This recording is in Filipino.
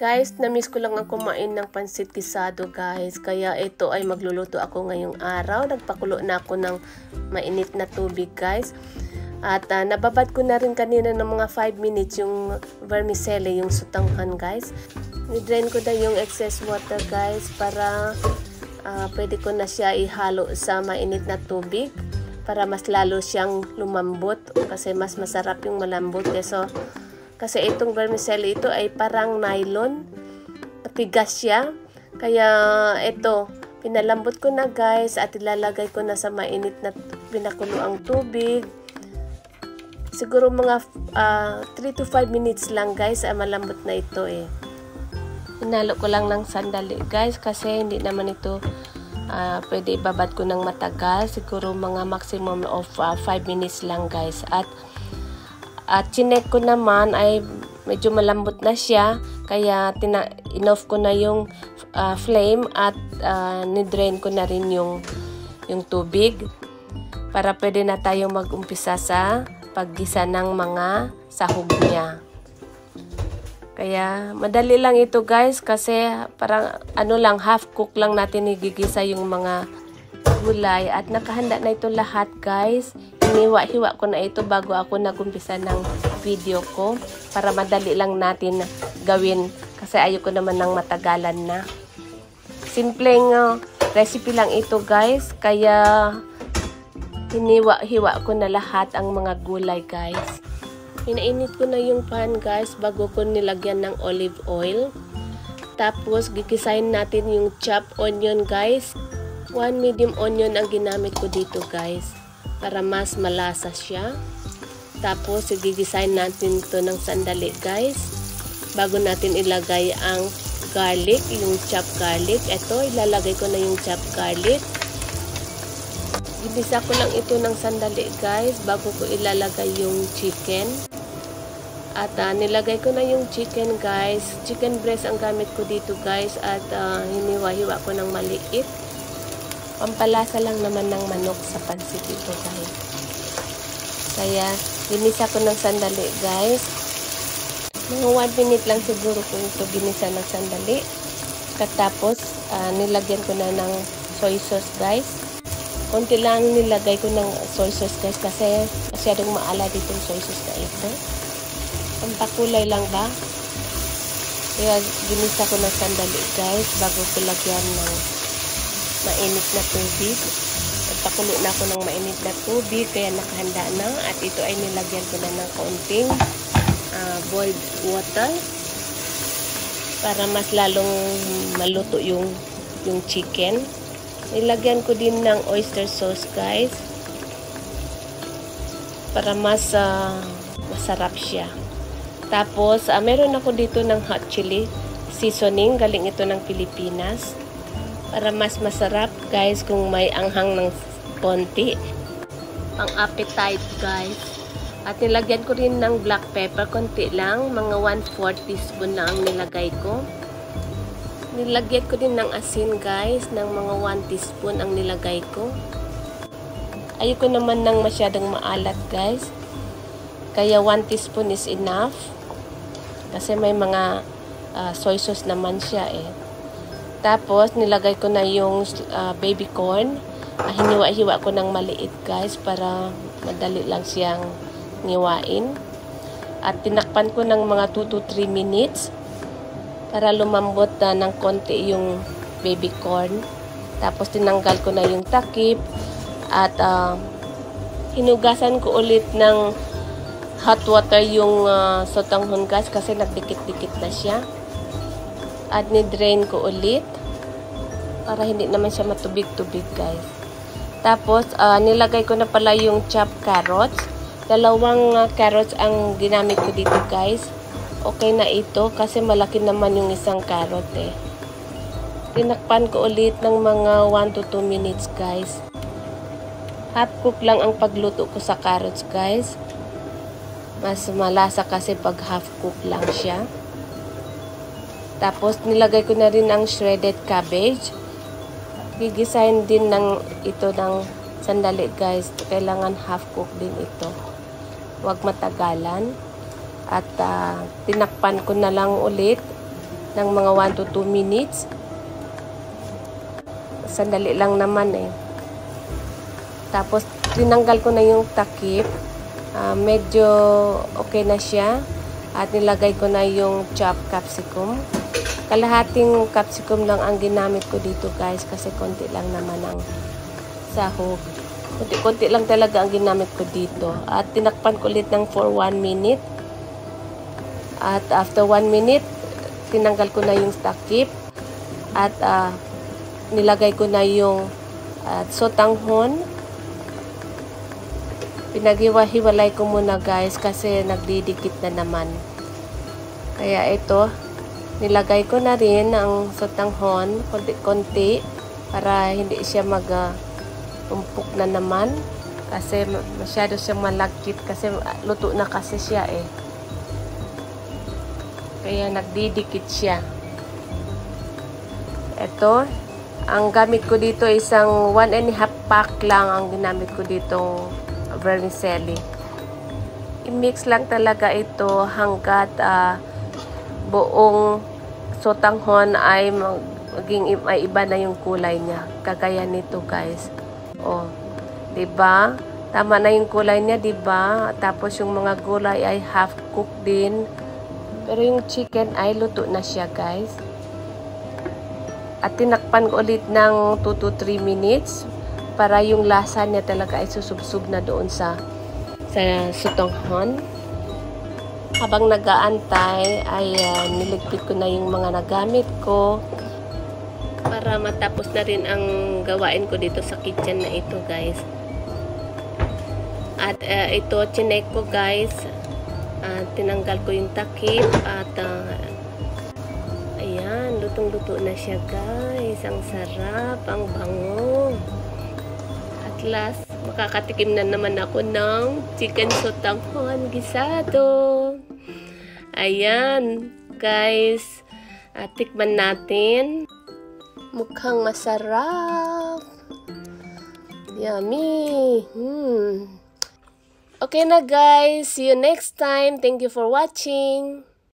Guys, na-miss ko lang ang kumain ng pansit gisado guys. Kaya ito ay magluluto ako ngayong araw. Nagpakulo na ako ng mainit na tubig guys. At nababad ko na rin kanina ng mga 5 minutes yung vermicelli, yung sutanghan guys. Ni-drain ko na yung excess water guys para pwede ko na siya ihalo sa mainit na tubig. Para mas lalo siyang lumambot. Kasi mas masarap yung malambot. Kasi itong vermicelli ito ay parang nylon. Napigas siya. Kaya ito, pinalambot ko na guys at ilalagay ko na sa mainit na pinakuloang tubig. Siguro mga 3 to 5 minutes lang guys, malambot na ito eh. Hinalo ko lang ng sandali guys kasi hindi naman ito pwede ibabad ko ng matagal. Siguro mga maximum of 5 minutes lang guys. At chinek ko naman ay medyo malambot na siya. Kaya in-off ko na yung flame at ni-drain ko na rin yung tubig. Para pwede na tayong mag-umpisa sa paggisa ng mga sahog niya. Kaya madali lang ito guys kasi parang half cook lang natin igigisa yung mga gulay. At nakahanda na ito lahat guys. Hiniwa-hiwa ko na ito bago ako nagumpisa ng video ko para madali lang natin gawin kasi ayoko naman ng matagalan na. Simpleng recipe lang ito guys kaya hiniwa-hiwa ko na lahat ang mga gulay guys. Pinainit ko na yung pan guys bago ko nilagyan ng olive oil. Tapos gigisahin natin yung chopped onion guys. 1 medium onion ang ginamit ko dito guys. Para mas malasa siya. Tapos, gigisahin natin ito ng sandali guys. Bago natin ilagay ang garlic, yung chopped garlic. Ito, ilalagay ko na yung chopped garlic. Ginisa ko lang ito ng sandali guys. Bago ko ilalagay yung chicken. At nilagay ko na yung chicken guys. Chicken breast ang gamit ko dito guys. At hiniwa-hiwa ko ng maliit. Pampalasa lang naman ng manok sa pansit ito guys. Kaya, ginisa ko ng sandali guys. Mga 1 minute lang siguro ko ito ginisa ng sandali. Katapos, nilagyan ko na ng soy sauce guys. Konti lang nilagay ko ng soy sauce guys kasi masyadong maala dito yung soy sauce na ito. Pampakulay lang ba? Kaya, ginisa ko ng sandali guys bago ko lagyan ng mainit na tubig. Nagpakulo na ako ng mainit na tubig kaya nakahanda na at ito ay nilagyan ko na ng kaunting boiled water para mas lalong maluto yung chicken. Nilagyan ko din ng oyster sauce guys para mas masarap siya. Tapos meron ako dito ng hot chili seasoning, galing ito ng Pilipinas. Para mas masarap guys kung may anghang ng konti. Pang appetite guys. At nilagyan ko rin ng black pepper. Konti lang. Mga 1/4 teaspoon lang ang nilagay ko. Nilagyan ko din ng asin guys. Ng mga 1 teaspoon ang nilagay ko. Ayoko naman ng masyadong maalat guys. Kaya 1 teaspoon is enough. Kasi may mga soy sauce naman siya eh. Tapos, nilagay ko na yung baby corn. Hiniwa-hiwa ko ng maliit guys para madali lang siyang niwain. At tinakpan ko ng mga 2 to 3 minutes para lumambot na ng konti yung baby corn. Tapos, tinanggal ko na yung takip. At hinugasan ko ulit ng hot water yung sotanghon guys kasi nagdikit-dikit na siya. At ni-drain ko ulit para hindi naman siya matubig-tubig guys. Tapos, nilagay ko na pala yung chopped carrots. 2 carrots ang ginamit ko dito guys. Okay na ito kasi malaki naman yung isang carrot eh. Tinakpan ko ulit ng mga 1 to 2 minutes guys. Half cook lang ang pagluto ko sa carrots guys. Mas malasa kasi pag half cook lang siya. Tapos, nilagay ko na rin ang shredded cabbage. Gigisahin din ito ng sandali guys. Kailangan half cook din ito. Huwag matagalan. At tinakpan ko na lang ulit ng mga 1 to 2 minutes. Sandali lang naman eh. Tapos, tinanggal ko na yung takip. Medyo okay na siya. At nilagay ko na yung chopped capsicum. Kalahating capsicum lang ang ginamit ko dito guys. Kasi konti lang naman ang sahog. Konti lang talaga ang ginamit ko dito. At tinakpan ko ulit ng for 1 minute. At after 1 minute, tinanggal ko na yung takip. At nilagay ko na yung sotanghon. Pinaghiwa-hiwalay ko muna guys kasi nagdidikit na naman. Kaya ito, nilagay ko na rin ang sotanghon, konti-konti, para hindi siya mag-umpok na naman. Kasi masyado siyang malagkit kasi luto na kasi siya eh. Kaya nagdidikit siya. Ito, ang gamit ko dito isang 1.5 pack lang ang ginamit ko dito vermicelli. I-mix lang talaga ito hanggat buong sotanghon ay may iba na yung kulay niya. Kagaya nito guys. Oh, 'di ba? Tama na yung kulay niya, 'di ba? Tapos yung mga gulay ay half cooked din. Pero yung chicken ay luto na siya guys. At tinakpan ko ulit ng 2 to 3 minutes para yung lasa niya talaga ay susubsub na doon sa sotanghon. Habang nag-aantay ay niligpit ko na yung mga nagamit ko para matapos na rin ang gawain ko dito sa kitchen na ito guys. At ito chinek ko guys. Tinanggal ko yung takip at ayan, lutong-luto na siya guys. Ang sarap, ang bango. At last, makakatikim na naman ako ng chicken sotanghon gisado. Ayan, guys. Tikman natin. Mukhang masarap. Yummy. Okay na guys. See you next time. Thank you for watching.